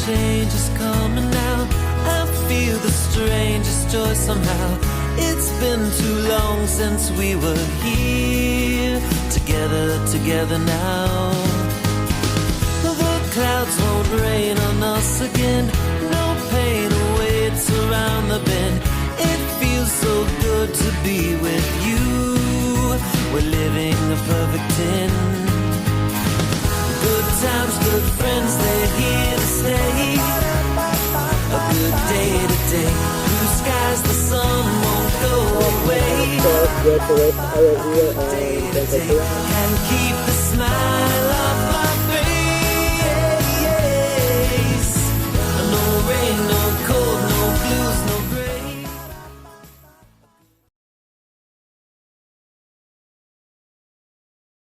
Change is coming now. I feel the strangest joy somehow. It's been too long since we were here together now. The clouds won't rain on us again. No pain awaits around the bend. It feels so good to be with you. We're living a perfect 10. Good times, good friends, they're here to stay. A good day today. Blue skies, the sun won't go away. Day to day, and keep the smile.